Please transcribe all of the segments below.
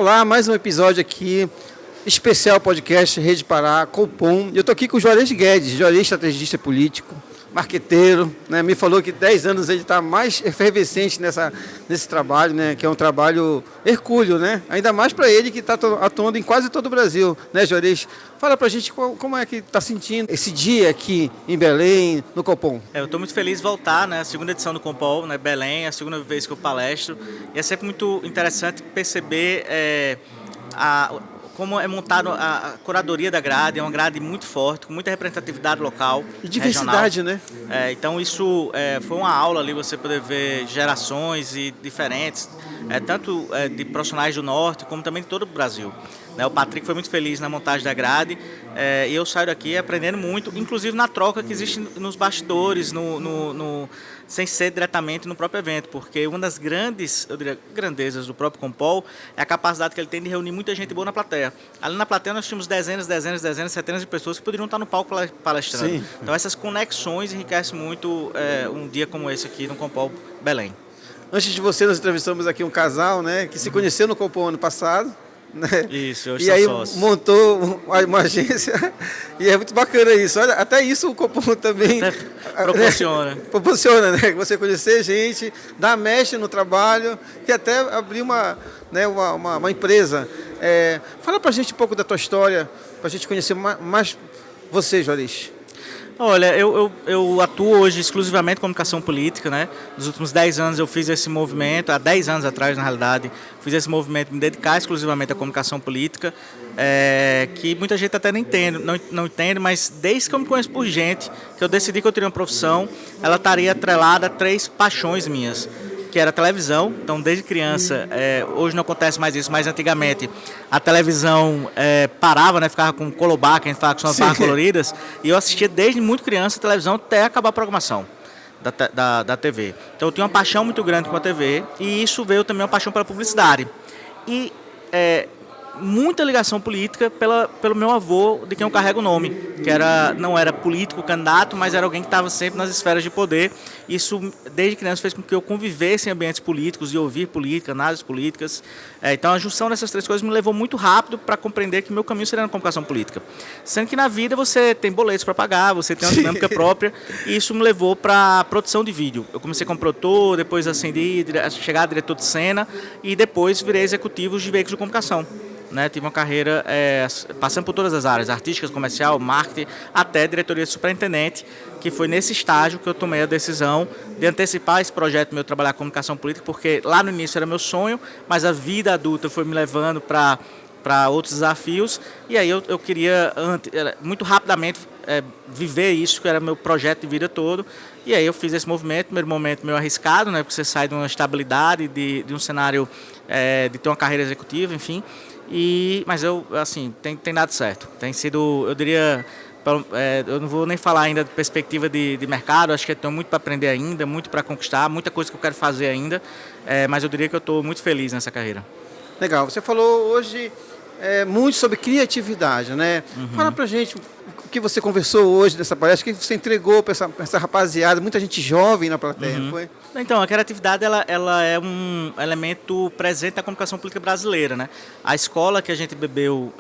Olá, mais um episódio aqui, especial podcast Rede Pará, Copom. Eu estou aqui com o Juarez Guedes, Juarez estrategista político, marqueteiro, né? Me falou que 10 anos ele está mais efervescente nesse trabalho, né? Que é um trabalho hercúleo, né? Ainda mais para ele que está atuando em quase todo o Brasil, né, Juarez? Fala para a gente como é que está sentindo esse dia aqui em Belém, no Copom. Eu estou muito feliz de voltar, né? A segunda edição do Copom, né? Belém, a segunda vez que eu palestro. E é sempre muito interessante perceber como é montado a curadoria da grade. É uma grade muito forte, com muita representatividade local, e diversidade, regional, né? Então isso foi uma aula ali, você poder ver gerações e diferentes, tanto de profissionais do Norte, como também de todo o Brasil. O Patrick foi muito feliz na montagem da grade e eu saio daqui aprendendo muito, inclusive na troca que existe nos bastidores, sem ser diretamente no próprio evento, porque uma das grandezas do próprio Compol é a capacidade que ele tem de reunir muita gente boa na plateia. Ali na plateia nós tínhamos dezenas, centenas de pessoas que poderiam estar no palco palestrando. Sim. Então essas conexões enriquecem muito um dia como esse aqui no Compol Belém. Antes de você, nós entrevistamos aqui um casal, né, que se conheceu no Copom ano passado. Né? Isso, hoje e aí sócios. Montou uma agência e é muito bacana isso. Olha, até isso o Copom também proporciona. Né? Proporciona, né? Você conhecer gente, dar mexe no trabalho e até abrir uma empresa. Fala pra gente um pouco da tua história, pra gente conhecer mais você, Juarez. Olha, eu atuo hoje exclusivamente em comunicação política, né? Nos últimos 10 anos eu fiz esse movimento, há 10 anos atrás, na realidade, fiz esse movimento de me dedicar exclusivamente à comunicação política, que muita gente até não entende, mas desde que eu me conheço por gente, que eu decidi que eu teria uma profissão, ela estaria atrelada a 3 paixões minhas, que era a televisão. Então desde criança, hoje não acontece mais isso, mas antigamente a televisão parava, né, ficava com colobar, que a gente fala que são as barras coloridas, e eu assistia desde muito criança a televisão até acabar a programação da TV. Então eu tinha uma paixão muito grande com a TV, e isso veio também uma paixão pela publicidade. E muita ligação política pelo meu avô, de quem eu carrego o nome, que não era político, candidato, mas era alguém que estava sempre nas esferas de poder. Isso, desde criança, fez com que eu convivesse em ambientes políticos e ouvir política, análises políticas. Então, a junção dessas 3 coisas me levou muito rápido para compreender que meu caminho seria na comunicação política. Sendo que na vida você tem boletos para pagar, você tem uma dinâmica própria, e isso me levou para a produção de vídeo. Eu comecei como produtor, depois ascendi a chegar a diretor de cena, e depois virei executivo de veículos de comunicação. Tive uma carreira passando por todas as áreas, artísticas, comercial, marketing, até diretoria de superintendente, que foi nesse estágio que eu tomei a decisão de antecipar esse projeto meu, trabalhar com comunicação política, porque lá no início era meu sonho, mas a vida adulta foi me levando para outros desafios, e aí eu queria muito rapidamente viver isso, que era meu projeto de vida todo, e aí eu fiz esse movimento. Primeiro momento meio arriscado, né, porque você sai de uma estabilidade, de um cenário de ter uma carreira executiva, enfim. Mas tem dado certo. Tem sido, eu diria, eu não vou nem falar ainda de perspectiva de mercado, acho que eu tenho muito para aprender ainda, muito para conquistar, muita coisa que eu quero fazer ainda, mas eu diria que eu estou muito feliz nessa carreira. Legal, você falou hoje muito sobre criatividade, né? Uhum. Fala pra gente o que você conversou hoje nessa palestra, o que você entregou para essa rapaziada, muita gente jovem na plateia, não foi? Então, a criatividade ela é um elemento presente na comunicação política brasileira, né? A escola que a gente bebeu,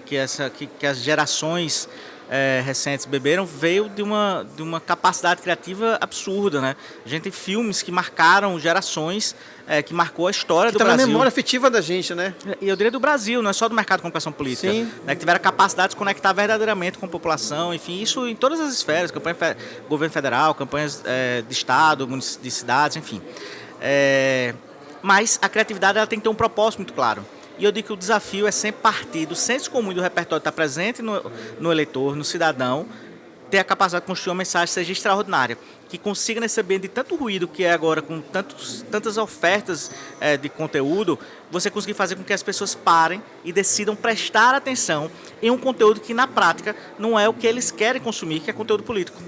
que as gerações recentes beberam, veio de uma capacidade criativa absurda, né? A gente tem filmes que marcaram gerações, que marcou a história do Brasil. Que está na memória afetiva da gente, né? E eu diria do Brasil, não é só do mercado de comunicação política. Sim. Né, que tiveram a capacidade de se conectar verdadeiramente com a população, enfim, isso em todas as esferas, governo federal, campanhas de estado, de cidades, enfim. Mas a criatividade ela tem que ter um propósito muito claro. E eu digo que o desafio é sempre partir do senso comum do repertório que está presente no eleitor, no cidadão, ter a capacidade de construir uma mensagem que seja extraordinária, que consiga, nesse ambiente de tanto ruído que é agora, com tantas ofertas de conteúdo, você conseguir fazer com que as pessoas parem e decidam prestar atenção em um conteúdo que, na prática, não é o que eles querem consumir, que é conteúdo político.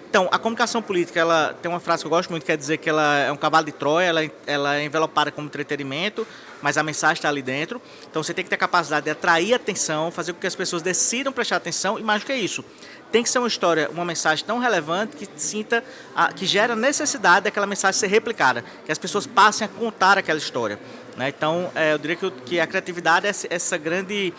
Então, a comunicação política, ela tem uma frase que eu gosto muito, que é dizer que ela é um cavalo de Troia, ela é envelopada como entretenimento, mas a mensagem está ali dentro. Então você tem que ter a capacidade de atrair atenção, fazer com que as pessoas decidam prestar atenção, e mais do que isso, tem que ser uma história, uma mensagem tão relevante que gera necessidade daquela mensagem ser replicada, que as pessoas passem a contar aquela história. Né? Então, eu diria que a criatividade é esse grande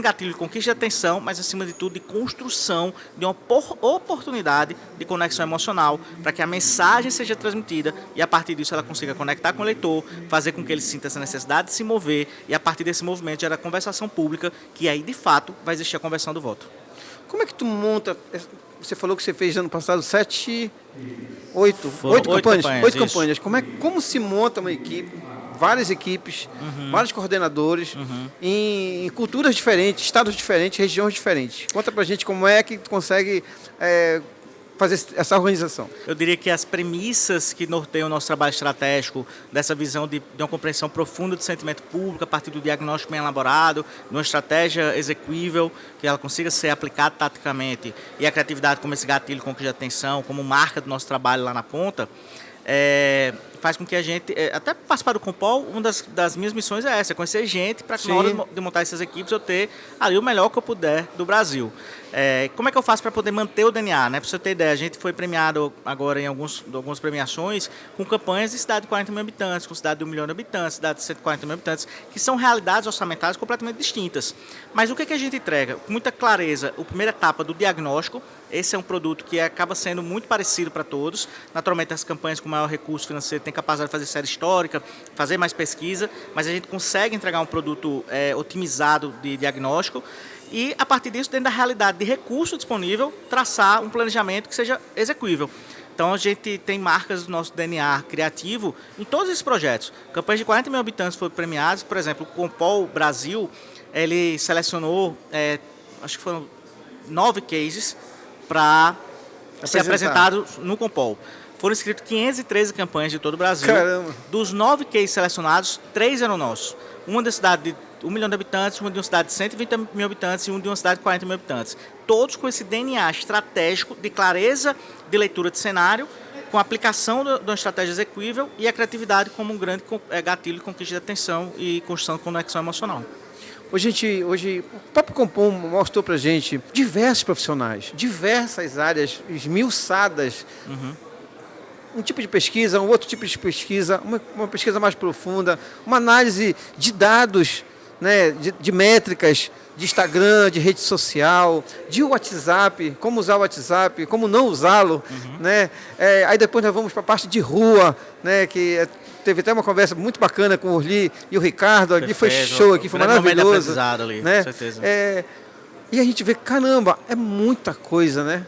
gatilho de conquista de atenção, mas, acima de tudo, de construção de uma oportunidade de conexão emocional, para que a mensagem seja transmitida e, a partir disso, ela consiga conectar com o leitor, fazer com que ele sinta essa necessidade de se mover e, a partir desse movimento, gera conversação pública, que aí, de fato, vai existir a conversão do voto. Como é que tu monta? Você falou que você fez ano passado oito campanhas. Como se monta uma equipe, várias equipes, vários coordenadores, em culturas diferentes, estados diferentes, regiões diferentes? Conta pra gente como é que tu consegue fazer essa organização. Eu diria que as premissas que norteiam o nosso trabalho estratégico, dessa visão de uma compreensão profunda do sentimento público, a partir do diagnóstico bem elaborado, de uma estratégia execuível, que ela consiga ser aplicada taticamente, e a criatividade como esse gatilho com que de atenção, como marca do nosso trabalho lá na ponta, faz com que a gente, até participar do Compol, uma das minhas missões é essa, conhecer gente para que na hora de montar essas equipes eu ter ali o melhor que eu puder do Brasil. Como é que eu faço para poder manter o DNA? Né? Para você ter ideia, a gente foi premiado agora em algumas premiações com campanhas de cidade de 40 mil habitantes, com cidade de 1 milhão de habitantes, cidade de 140 mil habitantes, que são realidades orçamentárias completamente distintas. Mas o que a gente entrega? Com muita clareza, a primeira etapa do diagnóstico. Esse é um produto que acaba sendo muito parecido para todos. Naturalmente, as campanhas com maior recurso financeiro têm capacidade de fazer série histórica, fazer mais pesquisa, mas a gente consegue entregar um produto otimizado de diagnóstico e, a partir disso, dentro da realidade de recurso disponível, traçar um planejamento que seja execuível. Então, a gente tem marcas do nosso DNA criativo em todos esses projetos. Campanhas de 40 mil habitantes foram premiadas. Por exemplo, o Compol Brasil, ele selecionou, acho que foram 9 cases para ser apresentado no Compol. Foram inscritos 513 campanhas de todo o Brasil. Caramba. Dos 9 cases selecionados, 3 eram nossos. Uma da cidade de 1 milhão de habitantes, uma de uma cidade de 120 mil habitantes e uma de uma cidade de 40 mil habitantes. Todos com esse DNA estratégico de clareza de leitura de cenário, com a aplicação de uma estratégia execuível e a criatividade como um grande gatilho de conquista de atenção e construção de conexão emocional. Hoje o próprio Compom mostrou pra gente diversos profissionais, diversas áreas esmiuçadas. Um tipo de pesquisa, um outro tipo de pesquisa, uma pesquisa mais profunda, uma análise de dados, né, de métricas, de Instagram, de rede social, de WhatsApp, como usar o WhatsApp, como não usá-lo. Né? Aí depois nós vamos para a parte de rua, né, que teve até uma conversa muito bacana com o Orly e o Ricardo, ali foi show, aqui foi maravilhoso. Ali, né? Com certeza. E a gente vê, caramba, é muita coisa, né?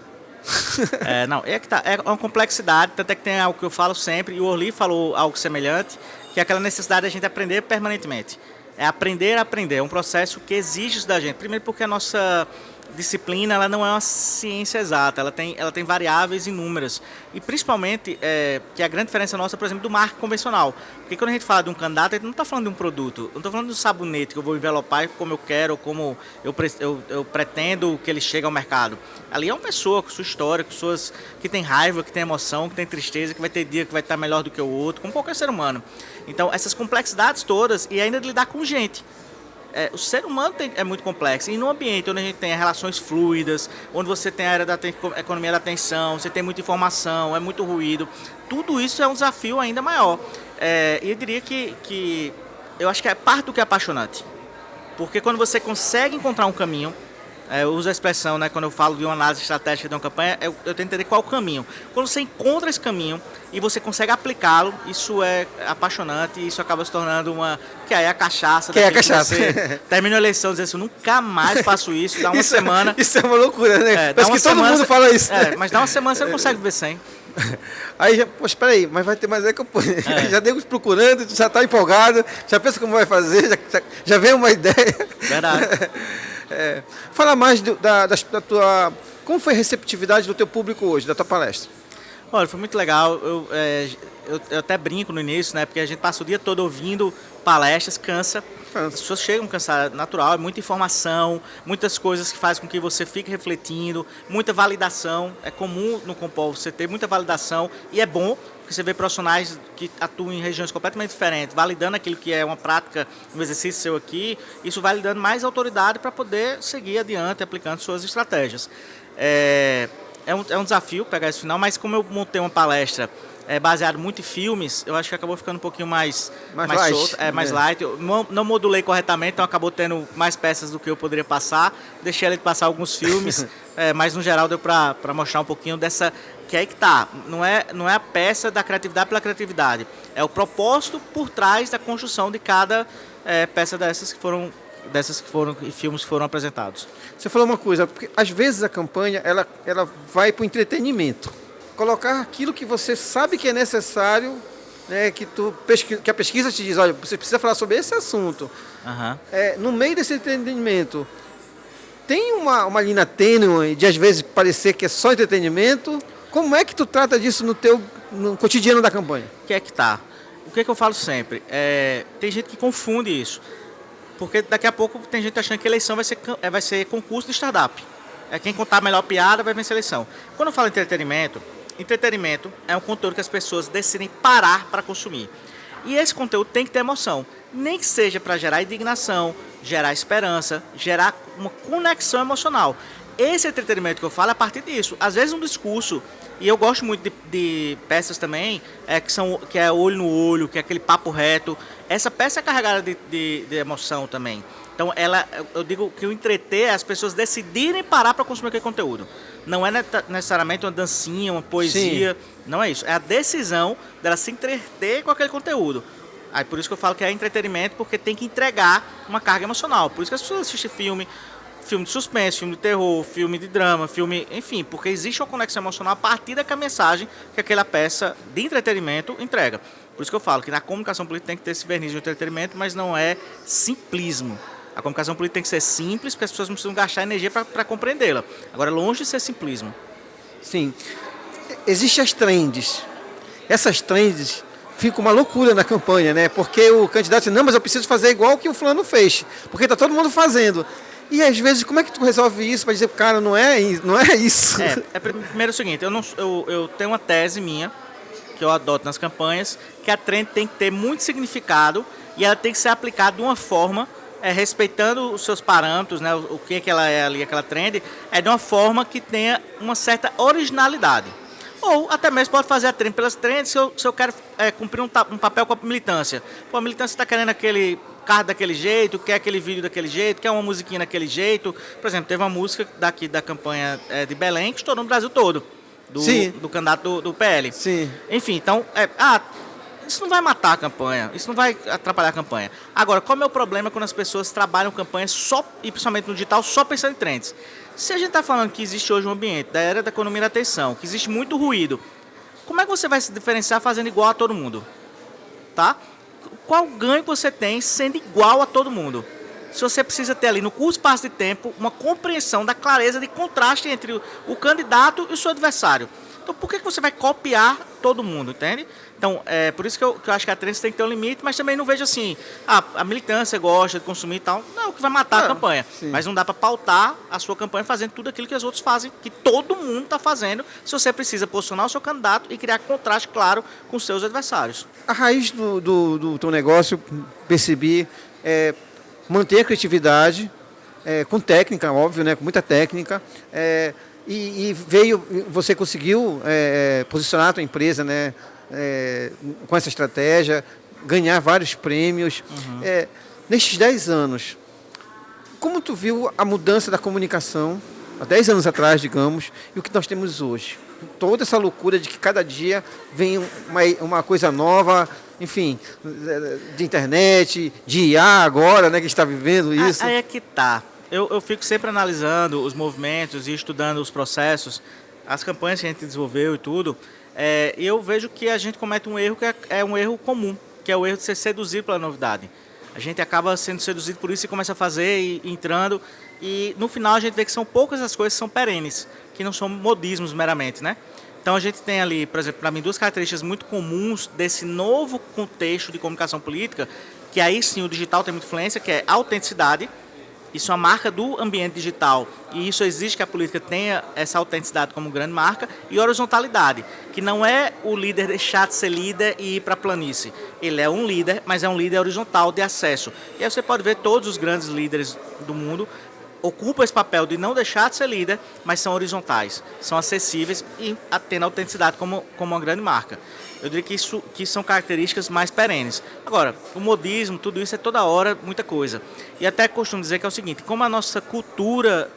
Não, é que tá, é uma complexidade, tanto é que tem algo que eu falo sempre, e o Orly falou algo semelhante, que é aquela necessidade de a gente aprender permanentemente. É aprender a aprender, é um processo que exige isso da gente. Primeiro porque a nossa disciplina ela não é uma ciência exata, ela tem variáveis inúmeras. E principalmente, que é a grande diferença nossa, por exemplo, do marketing convencional. Porque quando a gente fala de um candidato, a gente não está falando de um produto, eu não estou falando de um sabonete que eu vou envelopar como eu quero, ou como eu pretendo que ele chegue ao mercado. Ali é uma pessoa com sua história, com suas que tem raiva, que tem emoção, que tem tristeza, que vai ter dia que vai estar melhor do que o outro, como qualquer ser humano. Então, essas complexidades todas, e ainda de lidar com gente. O ser humano é muito complexo. E num ambiente onde a gente tem relações fluidas, onde você tem a área da economia da atenção, você tem muita informação, é muito ruído, tudo isso é um desafio ainda maior. E eu diria que eu acho que é parte do que é apaixonante. Porque quando você consegue encontrar um caminho, eu uso a expressão, né, quando eu falo de uma análise estratégica de uma campanha, eu tento entender qual é o caminho. Quando você encontra esse caminho e você consegue aplicá-lo, isso é apaixonante e isso acaba se tornando que é a cachaça. Que é a cachaça. Você termina a eleição dizendo assim, eu nunca mais faço isso, dá uma semana... Isso é uma loucura, né? Parece que todo mundo fala isso. Mas dá uma semana você não consegue viver sem. Aí já, poxa, peraí, mas vai ter mais campanha. Já deu procurando, já está empolgado, já pensa como vai fazer, já vem uma ideia. Verdade. Fala mais da tua... Como foi a receptividade do teu público hoje, da tua palestra? Olha, foi muito legal. Eu até brinco no início, né? Porque a gente passa o dia todo ouvindo palestras, cansa. As pessoas chegam cansadas, natural, é muita informação, muitas coisas que fazem com que você fique refletindo, muita validação. É comum no Compol você ter muita validação e é bom, porque você vê profissionais que atuam em regiões completamente diferentes, validando aquilo que é uma prática, um exercício seu aqui, isso vai lhe dando mais autoridade para poder seguir adiante aplicando suas estratégias. É um desafio pegar esse final, mas como eu montei uma palestra baseado muito em filmes, eu acho que acabou ficando um pouquinho mais light, solto, mais light. Eu não modulei corretamente, então acabou tendo mais peças do que eu poderia passar. Deixei ele passar alguns filmes, mas no geral deu para mostrar um pouquinho dessa... Que é aí que tá, não é a peça da criatividade pela criatividade, é o propósito por trás da construção de cada peça dessas que foram e filmes que foram apresentados. Você falou uma coisa, porque às vezes a campanha ela vai para o entretenimento. Colocar aquilo que você sabe que é necessário, né, que a pesquisa te diz, olha, você precisa falar sobre esse assunto. Uhum. No meio desse entretenimento, tem uma linha tênue de às vezes parecer que é só entretenimento. Como é que tu trata disso no cotidiano da campanha? Que é que tá? O que eu falo sempre? Tem gente que confunde isso. Porque daqui a pouco tem gente achando que eleição vai ser concurso de startup. Quem contar a melhor piada vai vencer a eleição. Quando eu falo entretenimento é um conteúdo que as pessoas decidem parar para consumir. E esse conteúdo tem que ter emoção. Nem que seja para gerar indignação, gerar esperança, gerar uma conexão emocional. Esse entretenimento que eu falo é a partir disso. Às vezes um discurso, e eu gosto muito de peças também, que é olho no olho, que é aquele papo reto. Essa peça é carregada de emoção também. Então, eu digo que o entreter é as pessoas decidirem parar para consumir aquele conteúdo. Não é necessariamente uma dancinha, uma poesia. Sim. Não é isso. É a decisão dela se entreter com aquele conteúdo. Aí, por isso que eu falo que é entretenimento, porque tem que entregar uma carga emocional. Por isso que as pessoas assistem filme de suspense, filme de terror, filme de drama, enfim, porque existe uma conexão emocional a partir daquela mensagem que aquela peça de entretenimento entrega. Por isso que eu falo que na comunicação política tem que ter esse verniz de entretenimento, mas não é simplismo. A comunicação política tem que ser simples, porque as pessoas não precisam gastar energia para compreendê-la. Agora, longe de ser simplismo. Sim. Existem as trends. Essas trends ficam uma loucura na campanha, né? Porque o candidato diz, não, mas eu preciso fazer igual que o fulano fez, porque está todo mundo fazendo. E às vezes, como é que tu resolve isso para dizer, cara, não é isso? Primeiro é o seguinte, eu tenho uma tese minha, que eu adoto nas campanhas, que a trend tem que ter muito significado e ela tem que ser aplicada de uma forma, respeitando os seus parâmetros, né, o que ela é ali, aquela trend, de uma forma que tenha uma certa originalidade. Ou até mesmo pode fazer a trend pelas trends se eu quero cumprir um papel com a militância. Pô, a militância está querendo aquele carro daquele jeito, quer aquele vídeo daquele jeito, quer uma musiquinha daquele jeito. Por exemplo, teve uma música daqui da campanha de Belém que estourou no Brasil todo, do candidato do PL. Sim. Enfim, então, isso não vai matar a campanha, isso não vai atrapalhar a campanha. Agora, qual é o meu problema quando as pessoas trabalham campanhas só, e principalmente no digital, só pensando em trends? Se a gente está falando que existe hoje um ambiente da era da economia da atenção, que existe muito ruído, como é que você vai se diferenciar fazendo igual a todo mundo? Tá? Qual ganho você tem sendo igual a todo mundo? Se você precisa ter ali, no curto espaço de tempo, uma compreensão da clareza de contraste entre o candidato e o seu adversário. Então, por que você vai copiar todo mundo, entende? Então, por isso que eu acho que a trend tem que ter um limite, mas também não vejo assim, a militância gosta de consumir e tal, não, o que vai matar a campanha. Sim. Mas não dá para pautar a sua campanha fazendo tudo aquilo que os outros fazem, que todo mundo está fazendo, se você precisa posicionar o seu candidato e criar contraste claro com os seus adversários. A raiz do teu negócio, percebi, manter a criatividade, com técnica, óbvio, né, com muita técnica, e você conseguiu posicionar a tua empresa, né, com essa estratégia, ganhar vários prêmios. Uhum. Nestes 10 anos, como tu viu a mudança da comunicação, há 10 anos atrás, digamos, e o que nós temos hoje? Toda essa loucura de que cada dia vem uma coisa nova, enfim, de internet, de IA agora, né, que está vivendo isso. Aí é que tá. Eu fico sempre analisando os movimentos e estudando os processos, as campanhas que a gente desenvolveu e tudo, e eu vejo que a gente comete um erro que é um erro comum, que é o erro de ser seduzido pela novidade. A gente acaba sendo seduzido por isso e começa a fazer e entrando, e no final a gente vê que são poucas as coisas que são perenes, que não são modismos meramente, né? Então a gente tem ali, por exemplo, para mim, duas características muito comuns desse novo contexto de comunicação política, que aí sim o digital tem muita influência, que é a autenticidade. Isso é uma marca do ambiente digital e isso exige que a política tenha essa autenticidade como grande marca, e horizontalidade, que não é o líder deixar de ser líder e ir para a planície. Ele é um líder, mas é um líder horizontal de acesso. E aí você pode ver todos os grandes líderes do mundo ocupam esse papel de não deixar de ser líder, mas são horizontais, são acessíveis e tendo autenticidade como uma grande marca. Eu diria que são características mais perenes. Agora, o modismo, tudo isso é toda hora muita coisa. E até costumo dizer que é o seguinte, como a nossa cultura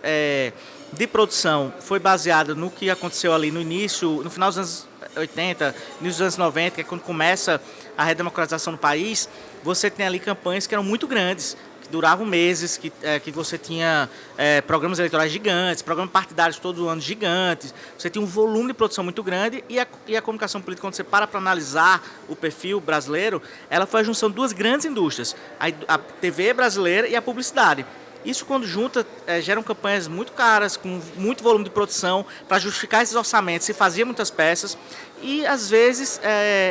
de produção foi baseada no que aconteceu ali no início, no final dos anos 80, início dos anos 90, que é quando começa a redemocratização no país, você tem ali campanhas que eram muito grandes, duravam meses, que você tinha programas eleitorais gigantes, programas partidários todo ano gigantes, você tinha um volume de produção muito grande e a comunicação política, quando você para analisar o perfil brasileiro, ela foi a junção de duas grandes indústrias, a TV brasileira e a publicidade. Isso, quando junta, geram campanhas muito caras, com muito volume de produção, para justificar esses orçamentos, se fazia muitas peças, e às vezes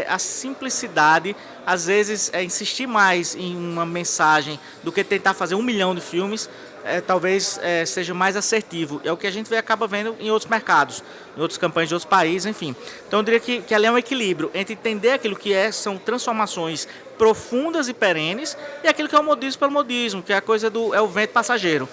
a simplicidade, às vezes insistir mais em uma mensagem do que tentar fazer 1 milhão de filmes, talvez seja mais assertivo. É o que a gente acaba vendo em outros mercados, em outras campanhas de outros países, enfim. Então eu diria que ali é um equilíbrio entre entender aquilo que são transformações profundas e perenes e aquilo que é o modismo pelo modismo, que é a coisa é o vento passageiro.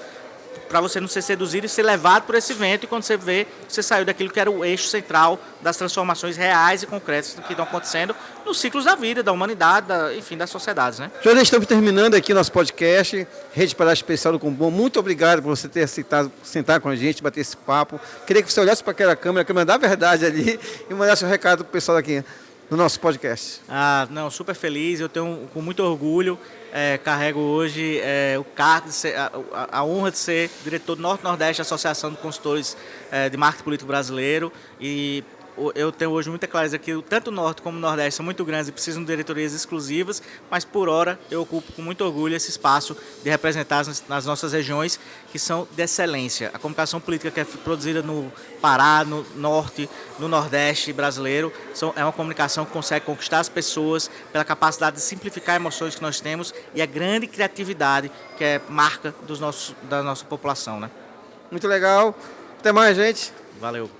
Para você não ser seduzido e ser levado por esse vento, e quando você vê, você saiu daquilo que era o eixo central das transformações reais e concretas que estão acontecendo nos ciclos da vida, da humanidade, enfim, das sociedades, né? Já estamos terminando aqui nosso podcast, Rede Pará Especial do Compom. Muito obrigado por você ter aceitado sentar com a gente, bater esse papo. Queria que você olhasse para aquela câmera, a câmera da verdade ali, e mandasse um recado para o pessoal aqui no nosso podcast. Não, super feliz, eu tenho com muito orgulho, carrego hoje o cargo, a honra de ser diretor do Norte-Nordeste, Associação de Consultores de Marketing Político Brasileiro, e eu tenho hoje muita clareza que tanto o Norte como o Nordeste são muito grandes e precisam de diretorias exclusivas, mas por hora eu ocupo com muito orgulho esse espaço de representar nas nossas regiões que são de excelência. A comunicação política que é produzida no Pará, no Norte, no Nordeste brasileiro, é uma comunicação que consegue conquistar as pessoas pela capacidade de simplificar emoções que nós temos e a grande criatividade que é marca da nossa população, né? Muito legal. Até mais, gente. Valeu.